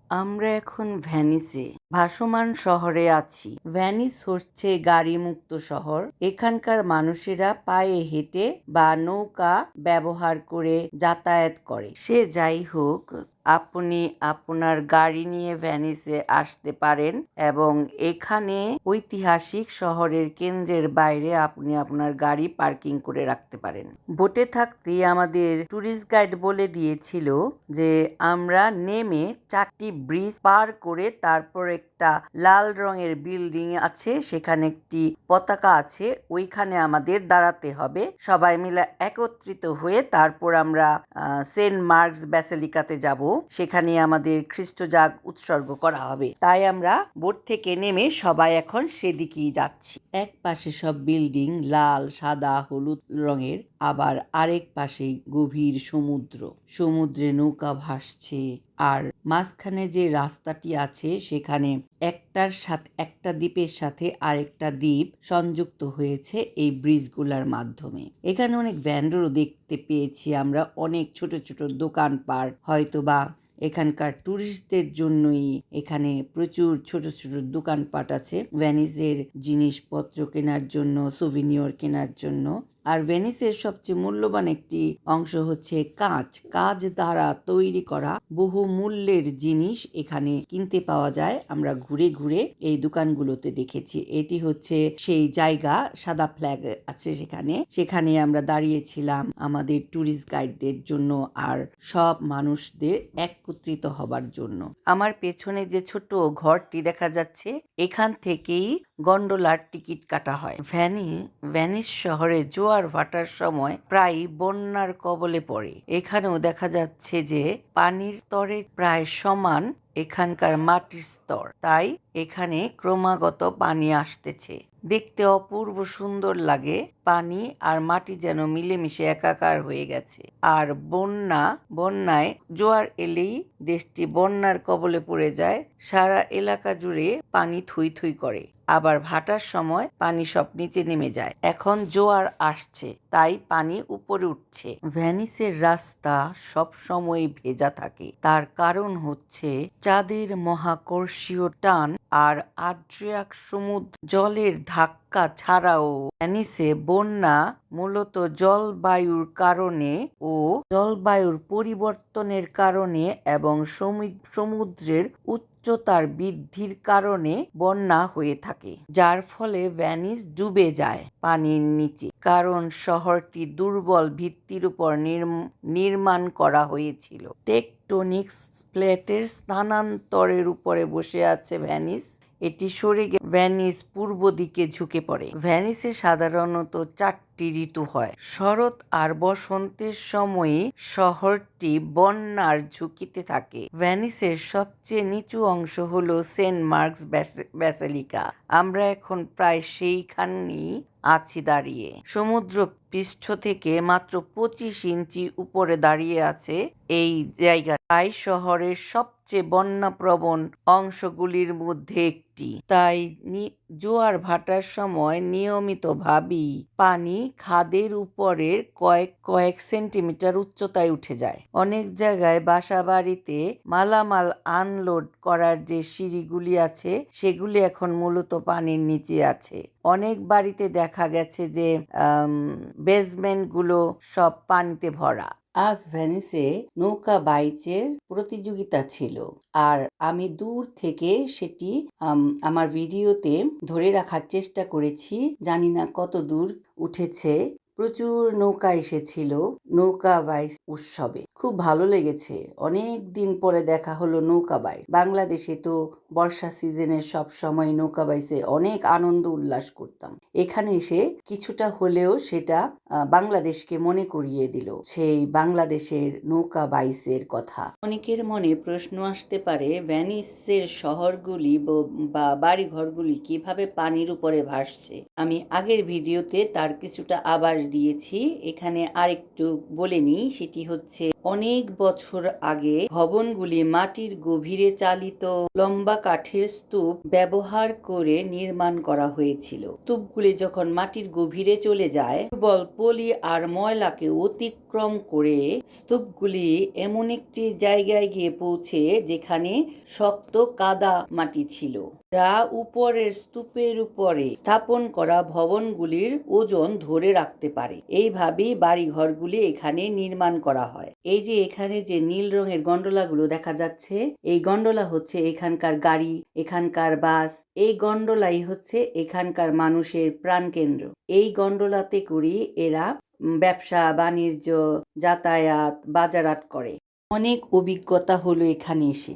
আমরা এখন ভ্যানিসে ভাসমান শহরে আছি। ভ্যানিস হচ্ছে গাড়ি মুক্ত শহর। এখানকার মানুষেরা পায়ে হেঁটে বা নৌকা ব্যবহার করে যাতায়াত করে। সে যাই হোক, আপনি আপনার গাড়ি নিয়ে ভ্যানিসে আসতে পারেন এবং এখানে ঐতিহাসিক শহরের কেন্দ্রের বাইরে আপনি আপনার গাড়ি পার্কিং করে রাখতে পারেন। বোটে থাকতেই আমাদের ট্যুরিস্ট গাইড বলে দিয়েছিল যে আমরা নেমে 4টি ব্রিজ পার করে তারপর একটা লাল রঙের বিল্ডিং আছে, সেখানে একটি পতাকা আছে, ওইখানে আমাদের দাঁড়াতে হবে। সবাই মিলে একত্রিত হয়ে তারপর আমরা সেন্ট মার্কস ব্যাসিলিকাতে যাব। সেখানে আমাদের খ্রিস্টজাগ উৎসর্গ করা হবে। তাই আমরা বোট থেকে নেমে সবাই এখন সেদিকেই যাচ্ছি। এক পাশে সব বিল্ডিং লাল, সাদা, হলুদ রঙের, আবার আরেক পাশে গভীর সমুদ্র। সমুদ্রে নৌকা ভাসছে, আর মাঝখানে যে রাস্তাটি আছে সেখানে একটা দ্বীপের সাথে আরেকটা দ্বীপ সংযুক্ত হয়েছে এই ব্রিজগুলোর মাধ্যমে। এখানে অনেক ভ্যান্ডারও দেখতে পেয়েছি আমরা, অনেক ছোট ছোট দোকানপাট, হয়তোবা এখানকার ট্যুরিস্টদের জন্যই এখানে প্রচুর ছোট ছোট দোকানপাট আছে ভ্যানিসের জিনিসপত্র কেনার জন্য, সুভিনিয়র কেনার জন্য। আর ভেনিসের সবচেয়ে মূল্যবান একটি অংশ হচ্ছে কাঁচ দ্বারা তৈরি করা বহু মূল্যের জিনিস এখানে কিনতে পাওয়া যায়। আমরা ঘুরে ঘুরে এই দোকানগুলোতে দেখেছি। এটি হচ্ছে সেই জায়গা, সাদা ফ্ল্যাগ আছে সেখানে আমরা দাঁড়িয়েছিলাম আমাদের ট্যুরিস্ট গাইডদের জন্য আর সব মানুষদের একত্রিত হবার জন্য। আমার পেছনে যে ছোট ঘরটি দেখা যাচ্ছে, এখান থেকেই গন্ডোলার টিকিট কাটা হয়। ভ্যানিস শহরে জোয়ার ভাটার সময় প্রায় বন্যার কবলে পড়ে। এখানেও দেখা যাচ্ছে যে পানির স্তরে প্রায় সমান এখানকার মাটির স্তর, তাই এখানে ক্রমাগত পানি আসতেছে। দেখতে অপূর্ব সুন্দর লাগে। পানি আর মাটি যেন মিলেমিশে একাকার হয়ে গেছে। আর বন্যায় জোয়ার এলেই দেশটি বন্যার কবলে পড়ে যায়। সারা এলাকা জুড়ে পানি থই থই করে, আবার ভাটার সময় পানি সব নিচে নেমে যায়। এখন জোয়ার আসছে, তাই পানি উপরে উঠছে। ভ্যানিসের রাস্তা সব সময় ভেজা থাকে, তার কারণ হচ্ছে চাঁদের মহাকর্ষীয় টান আর আদ্রিয়াক সমুদ্র জলের ধাক্কা ছাড়াও ভ্যানিসে বন্যা মূলত জলবায়ুর কারণে ও জলবায়ুর পরিবর্তনের কারণে এবং সমুদ্রের উচ্চতার বৃদ্ধির কারণে বন্যা হয়ে থাকে, যার ফলে ভ্যানিস ডুবে যায় পানির নিচে। কারণ শহরটি দুর্বল ভিত্তির উপর নির্মাণ করা হয়েছিল। টেকটোনিক প্লেটের স্থানান্তরের উপরে বসে আছে ভ্যানিস। এটি সরে গিয়ে ভ্যানিস পূর্ব দিকে ঝুঁকে পড়ে। ভ্যানিসে সাধারণত 4টি ঋতু হয়। শরৎ আর বসন্তের সময়ে শহরটি বন্যার ঝুঁকিতে থাকে। ভ্যানিসের সবচেয়ে নিচু অংশ হলো সেন্ট মার্কস ব্যাসিলিকা। আমরা এখন প্রায় সেইখানেই আছি দাঁড়িয়ে। সমুদ্র পৃষ্ঠ থেকে মাত্র 25 ইঞ্চি উপরে দাঁড়িয়ে আছে এই জায়গা, তাই শহরের সবচেয়ে বন্যাপ্রবণ অংশগুলির মধ্যে একটি। তাই জোয়ার ভাটার সময় নিয়মিতভাবেই পানি খাদের উপরের কয়েক সেন্টিমিটার উচ্চতায় উঠে যায়। অনেক জায়গায় বাসাবাড়িতে মালামাল আনলোড করার যে সিঁড়িগুলি আছে সেগুলি এখন মূলত পানির নিচে আছে। অনেক বাড়িতে দেখা গেছে যে বেসমেন্টগুলো সব পানিতে ভরা। আজ ভ্যানিসে নৌকা বাইচের প্রতিযোগিতা ছিল, আর আমি দূর থেকে সেটি আমার ভিডিওতে ধরে রাখার চেষ্টা করেছি। জানি না কত দূর উঠেছে। প্রচুর নৌকা এসেছিল নৌকা বাইচ উৎসবে। খুব ভালো লেগেছে। অনেক দিন পরে দেখা হলো নৌকা বাইচ। বাংলাদেশে তো বর্ষা সিজনে সব সময় নৌকা বাইচে অনেক আনন্দ উল্লাস করতাম। এখানে এসে কিছুটা হলেও সেটা বাংলাদেশকে মনে করিয়ে দিল সেই বাংলাদেশের নৌকা বাইচের কথা। অনেকের মনে প্রশ্ন আসতে পারে, ভ্যানিসের শহরগুলি বা বাড়িঘরগুলি কিভাবে পানির উপরে ভাসছে। আমি আগের ভিডিওতে তার কিছুটা আভাস দিয়েছি। এখানে আরেকটু বলে নিই, সেটি হচ্ছে অনেক বছর আগে ভবনগুলি মাটির গভীরে চালিত লম্বা কাঠের স্তূপ ব্যবহার করে নির্মাণ করা হয়েছিল। স্তূপগুলি যখন মাটির গভীরে চলে যায়, দুর্বল পলি আর ময়লাকে অতিক্রম করে স্তূপগুলি এমন একটি জায়গায় গিয়ে পৌঁছে যেখানে শক্ত কাদা মাটি ছিল, যা উপরের স্তূপের উপরে স্থাপন করা ভবনগুলির ওজন ধরে রাখতে পারে। এইভাবেই বাড়িঘরগুলি এখানে নির্মাণ করা হয়। এই যে এখানে যে নীল রঙের গন্ডোলাগুলো দেখা যাচ্ছে, এই গন্ডোলা হচ্ছে এখানকার গাড়ি, এখানকার বাস। এই গন্ডোলাই হচ্ছে এখানকার মানুষের প্রাণকেন্দ্র। এই গন্ডোলাতে করে এরা ব্যবসা বাণিজ্য, যাতায়াত, বাজারহাট করে। অনেক অভিজ্ঞতা হলো এখানে এসে।